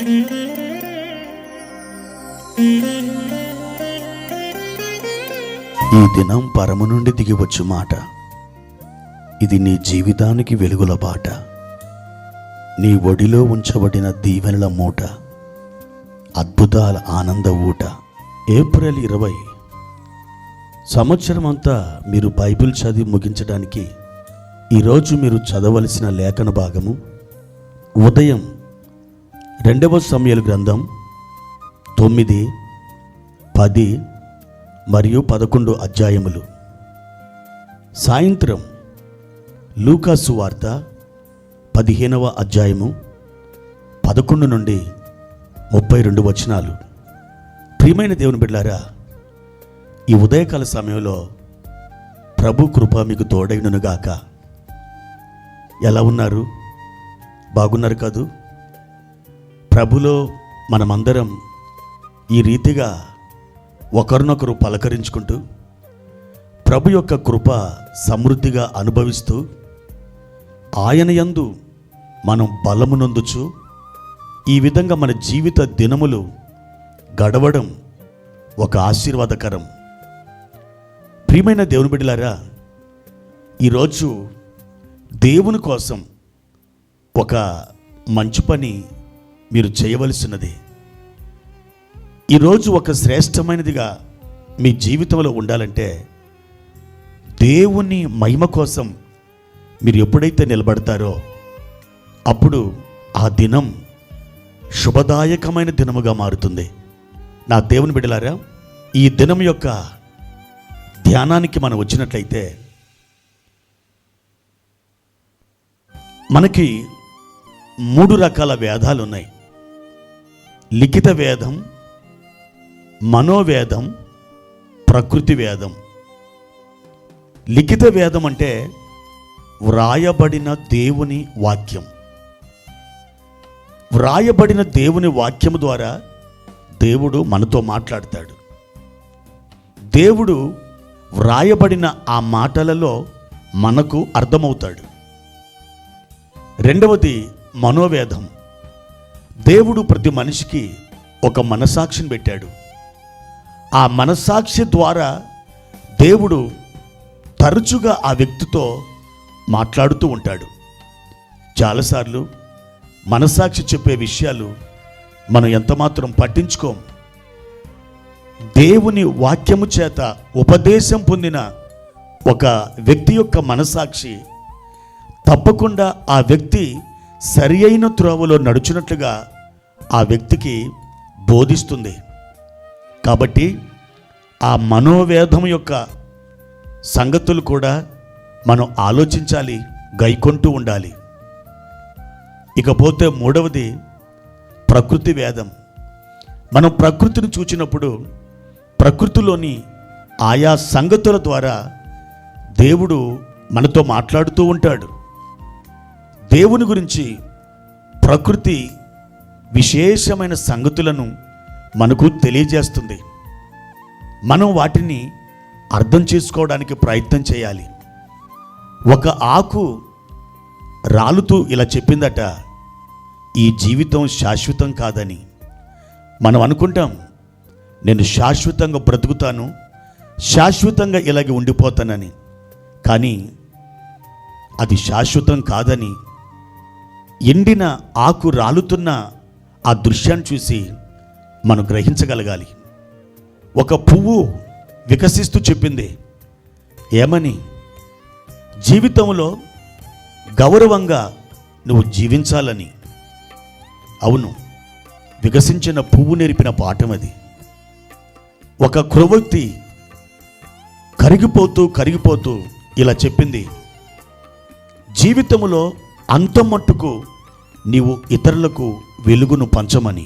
ఈ దినం పరము నుండి దిగివచ్చు మాట. ఇది నీ జీవితానికి వెలుగుల బాట. నీ ఒడిలో ఉంచబడిన దీవెనల మూట, అద్భుతాల ఆనంద ఊట. ఏప్రిల్ 20 సంవత్సరం అంతా మీరు బైబిల్ చదివి ముగించడానికి ఈరోజు మీరు చదవలసిన లేఖన భాగము ఉదయం 2వ సమూయేలు గ్రంథం 9, 10 మరియు 11 అధ్యాయములు. సాయంత్రం లూకా సువార్త 15వ అధ్యాయము 11 నుండి 32 వచనాలు. ప్రియమైన దేవుని బిడ్డలారా, ఈ ఉదయకాల సమయంలో ప్రభు కృప మీకు తోడైననుగాక. ఎలా ఉన్నారు? బాగున్నారు కాదు? ప్రభులో మనమందరం ఈ రీతిగా ఒకరినొకరు పలకరించుకుంటూ ప్రభు యొక్క కృప సమృద్ధిగా అనుభవిస్తూ ఆయన యందు మనం బలమునొందుచు ఈ విధంగా మన జీవిత దినములు గడవడం ఒక ఆశీర్వాదకరం. ప్రియమైన దేవుని బిడ్డలారా, ఈరోజు దేవుని కోసం ఒక మంచి పని మీరు చేయవలసినది. ఈరోజు ఒక శ్రేష్టమైనదిగా మీ జీవితంలో ఉండాలంటే దేవుని మహిమ కోసం మీరు ఎప్పుడైతే నిలబడతారో అప్పుడు ఆ దినం శుభదాయకమైన దినముగా మారుతుంది. నా దేవుని బిడ్డలారా, ఈ దినం యొక్క ధ్యానానికి మనం వచ్చినట్లయితే మనకి 3 రకాల వేదాలు ఉన్నాయి. లిఖిత వేదం, మనోవేదం, ప్రకృతి వేదం. లిఖిత వేదం అంటే వ్రాయబడిన దేవుని వాక్యం. వ్రాయబడిన దేవుని వాక్యము ద్వారా దేవుడు మనతో మాట్లాడతాడు. దేవుడు వ్రాయబడిన ఆ మాటలలో మనకు అర్థమవుతాడు. రెండవది మనోవేదం. దేవుడు ప్రతి మనిషికి ఒక మనస్సాక్షిని పెట్టాడు. ఆ మనస్సాక్షి ద్వారా దేవుడు తరచుగా ఆ వ్యక్తితో మాట్లాడుతూ ఉంటాడు. చాలాసార్లు మనస్సాక్షి చెప్పే విషయాలు మనం ఎంతమాత్రం పట్టించుకోం. దేవుని వాక్యము చేత ఉపదేశం పొందిన ఒక వ్యక్తి యొక్క మనస్సాక్షి తప్పకుండా ఆ వ్యక్తి సరి అయిన త్రోవలో నడుచున్నట్లుగా ఆ వ్యక్తికి బోధిస్తుంది. కాబట్టి ఆ మనోవేదం యొక్క సంగతులు కూడా మనం ఆలోచించాలి, గైకొంటూ ఉండాలి. ఇకపోతే మూడవది ప్రకృతి వేదం. మనం ప్రకృతిని చూచినప్పుడు ప్రకృతిలోని ఆయా సంగతుల ద్వారా దేవుడు మనతో మాట్లాడుతూ ఉంటాడు. దేవుని గురించి ప్రకృతి విశేషమైన సంగతులను మనకు తెలియజేస్తుంది. మనం వాటిని అర్థం చేసుకోవడానికి ప్రయత్నం చేయాలి. ఒక ఆకు రాలుతూ ఇలా చెప్పిందట, ఈ జీవితం శాశ్వతం కాదని. మనం అనుకుంటాం, నేను శాశ్వతంగా బ్రతుకుతాను, శాశ్వతంగా ఇలాగే ఉండిపోతానని. కానీ అది శాశ్వతం కాదని ఎండిన ఆకు రాలుతున్న ఆ దృశ్యాన్ని చూసి మనం గ్రహించగలగాలి. ఒక పువ్వు వికసిస్తూ చెప్పింది ఏమని? జీవితంలో గౌరవంగా నువ్వు జీవించాలని. అవును, వికసించిన పువ్వు నేర్పిన పాఠం అది. ఒక క్రొవ్వొత్తి కరిగిపోతూ ఇలా చెప్పింది, జీవితంలో అంతం మట్టుకు నీవు ఇతరులకు వెలుగును పంచమని.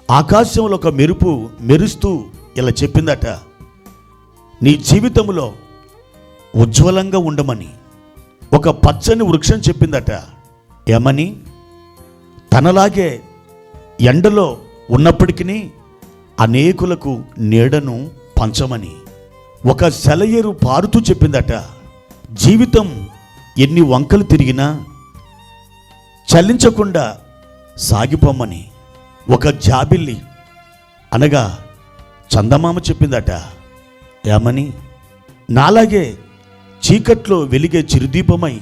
ఆకాశంలో ఒక మెరుపు మెరుస్తూ ఇలా చెప్పిందట, నీ జీవితంలో ఉజ్వలంగా ఉండమని. ఒక పచ్చని వృక్షం చెప్పిందట ఏమని? తనలాగే ఎండలో ఉన్నప్పటికీ అనేకులకు నీడను పంచమని. ఒక సెలయేరు పారుతూ చెప్పిందట, జీవితం ఎన్ని వంకలు తిరిగినా చలించకుండా సాగిపోమ్మని ఒక జాబిల్లి అనగా చందమామ చెప్పిందట. ఏమని? నాలాగే చీకట్లో వెలిగే చిరుదీపమై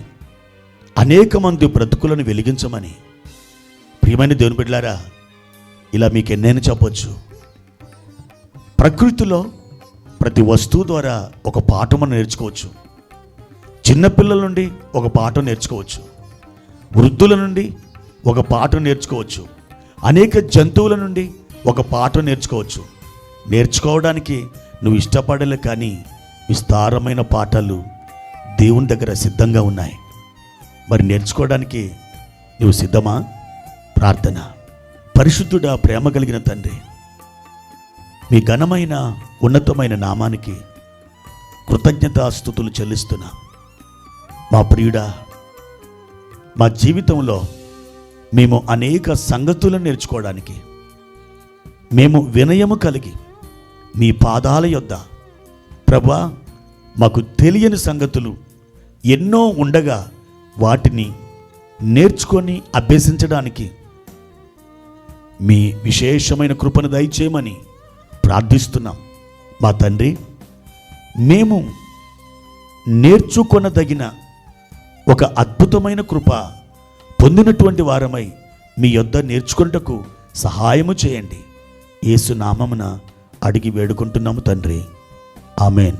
అనేక మంది బ్రతుకులను వెలిగించమని. ప్రియమైన దేవుని బిడ్డలారా, ఇలా మీకు ఎన్నైనా చెప్పొచ్చు. ప్రకృతిలో ప్రతి వస్తువు ద్వారా ఒక పాఠం మనం నేర్చుకోవచ్చు. చిన్నపిల్లల నుండి ఒక పాఠం నేర్చుకోవచ్చు, వృద్ధుల నుండి ఒక పాఠం నేర్చుకోవచ్చు, అనేక జంతువుల నుండి ఒక పాఠం నేర్చుకోవచ్చు. నేర్చుకోవడానికి నువ్వు ఇష్టపడలే, కానీ విస్తారమైన పాఠాలు దేవుని దగ్గర సిద్ధంగా ఉన్నాయి. మరి నేర్చుకోవడానికి నువ్వు సిద్ధమా? ప్రార్థన. పరిశుద్ధుడా, ప్రేమ కలిగిన తండ్రి, మీ ఘనమైన ఉన్నతమైన నామానికి కృతజ్ఞతాస్తుతులు చెల్లిస్తున్నా. మా ప్రియుడా, మా జీవితంలో మేము అనేక సంగతులను నేర్చుకోవడానికి మేము వినయము కలిగి మీ పాదాల యొద్ద ప్రభా, మాకు తెలియని సంగతులు ఎన్నో ఉండగా వాటిని నేర్చుకొని అభ్యసించడానికి మీ విశేషమైన కృపను దయచేయమని ప్రార్థిస్తున్నాం. మా తండ్రి, మేము నేర్చుకొనదగిన ఒక అద్భుతమైన కృప పొందినటువంటి వారమై మీ యొద్ద నేర్చుకొనుటకు సహాయము చేయండి. యేసు నామమున అడిగి వేడుకుంటున్నాము తండ్రి. ఆమెన్.